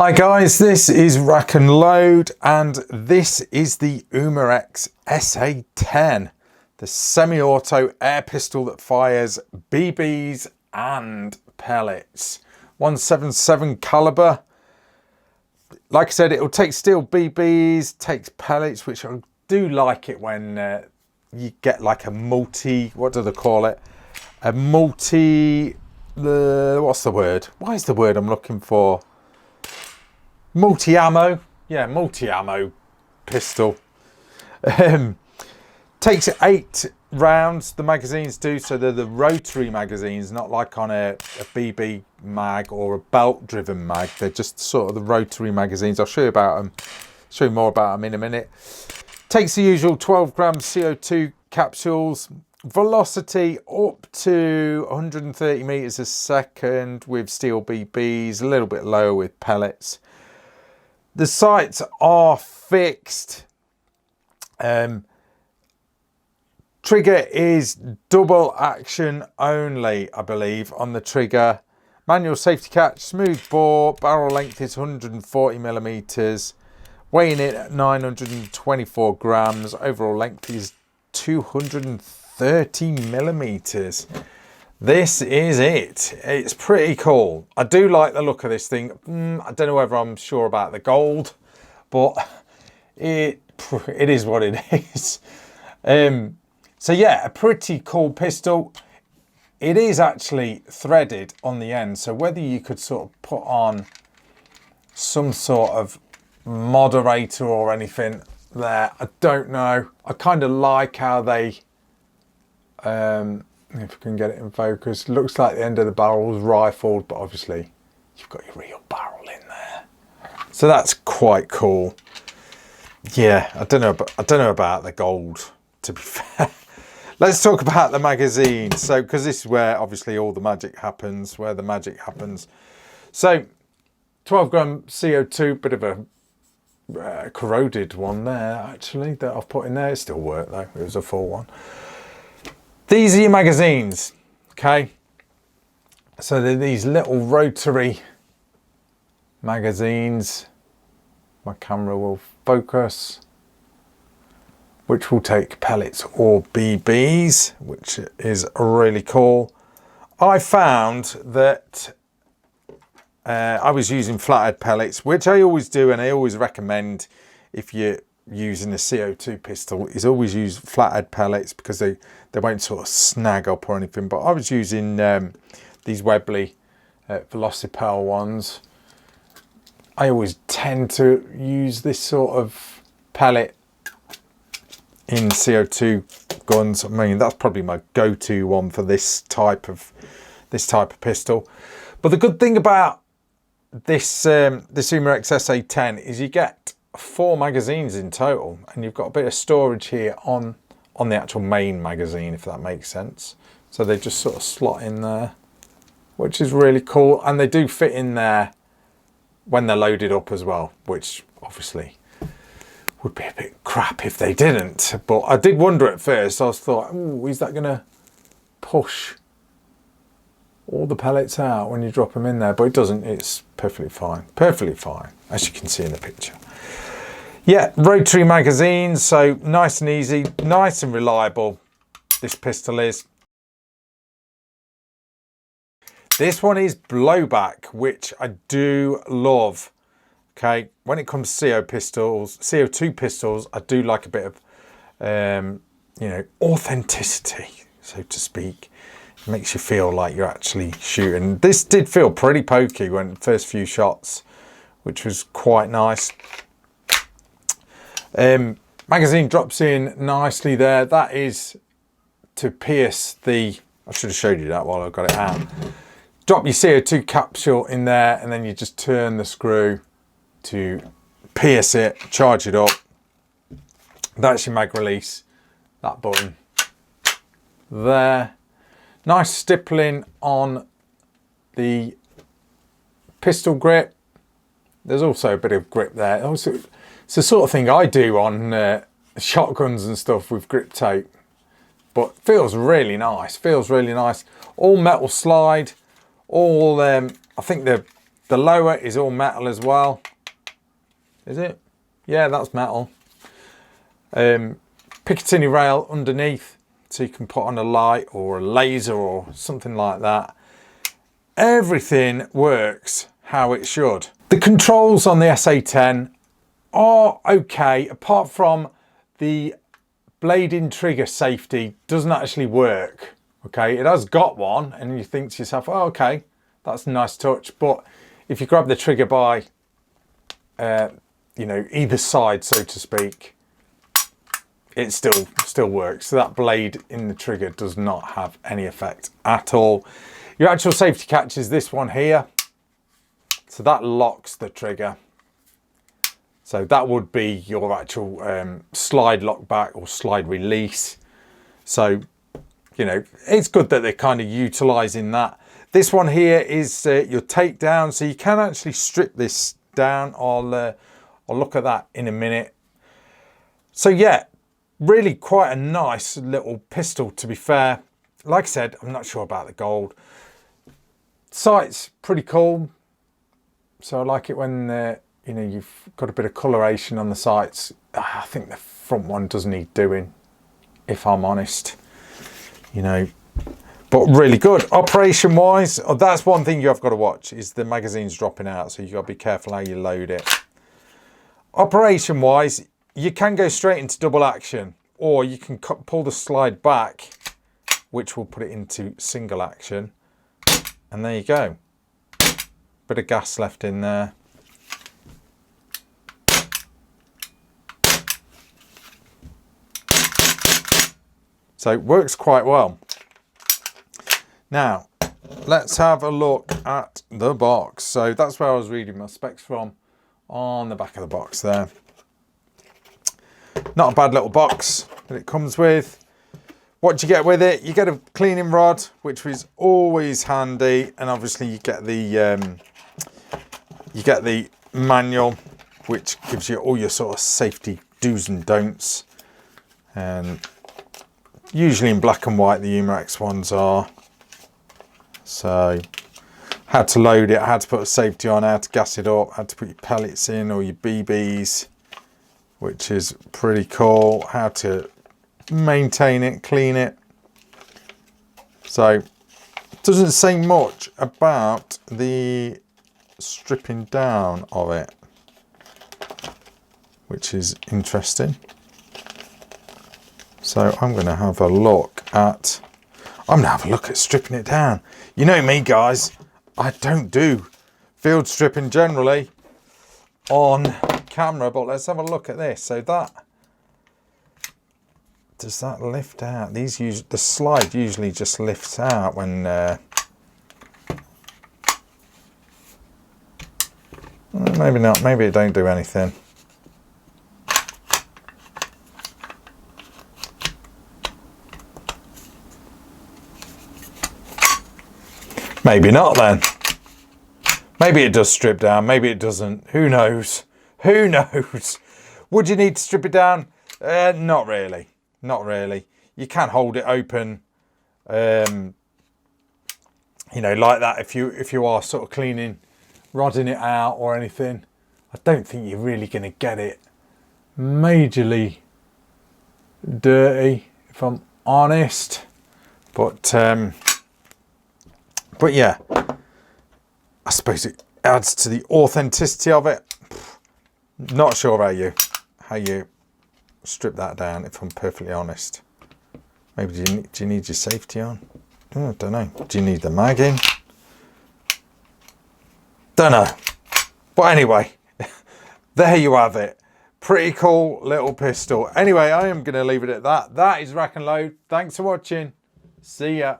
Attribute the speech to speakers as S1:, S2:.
S1: Hi guys, this is Rack and Load and this is the Umarex SA10, the semi-auto air pistol that fires BBs and pellets. 177 caliber. Like I said, it'll take steel BBs, takes pellets, which I do like it when you get like a multi, what do they call it? A multi, what's the word? What is the word I'm looking for? Multi-ammo, yeah, multi-ammo pistol. Takes 8 rounds, the magazines do, so they're the rotary magazines, not like on a BB mag or a belt-driven mag. They're just sort of the rotary magazines. I'll show you about them, show you more about them in a minute. Takes the usual 12 gram CO2 capsules, velocity up to 130 meters a second with steel BBs, a little bit lower with pellets. The sights are fixed. Trigger is double action only, I believe, on the trigger. Manual safety catch, smooth bore, barrel length is 140 millimeters, weighing it at 924 grams. Overall length is 230 millimeters. This is it. It's pretty cool. I do like the look of this thing. I don't know whether I'm sure about the gold, but it is what it is. So yeah, a pretty cool pistol. It is actually threaded on the end, so whether you could sort of put on some sort of moderator or anything there, I don't know. I kind of like how they if we can get it in focus, looks like the end of the barrel is rifled, but obviously you've got your real barrel in there, so that's quite cool. Yeah, I don't know about the gold, to be fair. Let's talk about the magazine. So, because this is where obviously all the magic happens, So 12 gram CO2, bit of a corroded one there actually that I've put in there. It still worked though, it was a full one. These are your magazines, okay? So they're these little rotary magazines. My camera will focus, which will take pellets or BBs, which is really cool. I found that I was using flathead pellets, which I always do, and I always recommend if you're using a CO2 pistol is always use flathead pellets because they won't sort of snag up or anything. But I was using these Webley Velocipel ones. I always tend to use this sort of pellet in CO2 guns. I mean, that's probably my go-to one for this type of pistol. But the good thing about this Umarex SA10 is you get 4 magazines in total, and you've got a bit of storage here on the actual main magazine, if that makes sense. So they just sort of slot in there, which is really cool, and they do fit in there when they're loaded up as well, which obviously would be a bit crap if they didn't. But I did wonder at first. I was thought, ooh, is that going to push all the pellets out when you drop them in there? But it doesn't. It's perfectly fine, as you can see in the picture. Yeah, rotary magazines, so nice and easy, nice and reliable. This pistol is. This one is blowback, which I do love. Okay, when it comes to CO2 pistols, I do like a bit of, you know, authenticity, so to speak. It makes you feel like you're actually shooting. This did feel pretty pokey when first few shots, which was quite nice. Magazine drops in nicely there. That is to pierce the, I should have showed you that while I got it out. Drop your CO2 capsule in there, and then you just turn the screw to pierce it, charge it up. That's your mag release, that button there. Nice stippling on the pistol grip. There's also a bit of grip there. Also, it's the sort of thing I do on shotguns and stuff with grip tape, but feels really nice, All metal slide, all I think the The lower is all metal as well. Is it? Yeah, that's metal. Picatinny rail underneath, so you can put on a light or a laser or something like that. Everything works how it should. The controls on the SA10 are okay, apart from the blading trigger safety doesn't actually work. Okay, it has got one, and you think to yourself, oh, okay, that's a nice touch. But if you grab the trigger by, you know, either side, so to speak, it still works. So that blade in the trigger does not have any effect at all. Your actual safety catch is this one here. So that locks the trigger. So that would be your actual slide lock back or slide release. So, you know, it's good that they're kind of utilizing that. This one here is your takedown. So you can actually strip this down. I'll look at that in a minute. So yeah, really quite a nice little pistol, to be fair. Like I said, I'm not sure about the gold. Sight's pretty cool. So I like it when you know, you've got a bit of coloration on the sights. I think the front one does need doing, if I'm honest. You know, but really good. Operation wise, oh, that's one thing you have got to watch, is the magazine's dropping out, so you've got to be careful how you load it. Operation wise, you can go straight into double action, or you can pull the slide back, which will put it into single action. And there you go. Bit of gas left in there. So it works quite well. Now, let's have a look at the box. So that's where I was reading my specs from, on the back of the box there. Not a bad little box that it comes with. What do you get with it? You get a cleaning rod, which is always handy, and obviously you get the manual, which gives you all your sort of safety do's and don'ts. And usually in black and white, the Umarex ones are. So, how to load it, how to put a safety on, how to gas it up, how to put your pellets in or your BBs, which is pretty cool. How to maintain it, clean it. So, it doesn't say much about the stripping down of it, which is interesting. So I'm going to have a look at stripping it down. You know me, guys, I don't do field stripping generally on camera, but let's have a look at this. So does that lift out? The slide usually just lifts out when maybe not, maybe it don't do anything. Maybe not then. Maybe it does strip down, maybe it doesn't. Who knows? Who knows? Would you need to strip it down? Not really. Not really. You can hold it open, you know, like that if you are sort of cleaning, rodding it out or anything. I don't think you're really going to get it majorly dirty, if I'm honest. But yeah, I suppose it adds to the authenticity of it. Not sure how you strip that down, if I'm perfectly honest. Maybe do you need your safety on? Oh, I don't know. Do you need the mag in? Don't know. But anyway, there you have it. Pretty cool little pistol. Anyway, I am going to leave it at that. That is Rack and Load. Thanks for watching. See ya.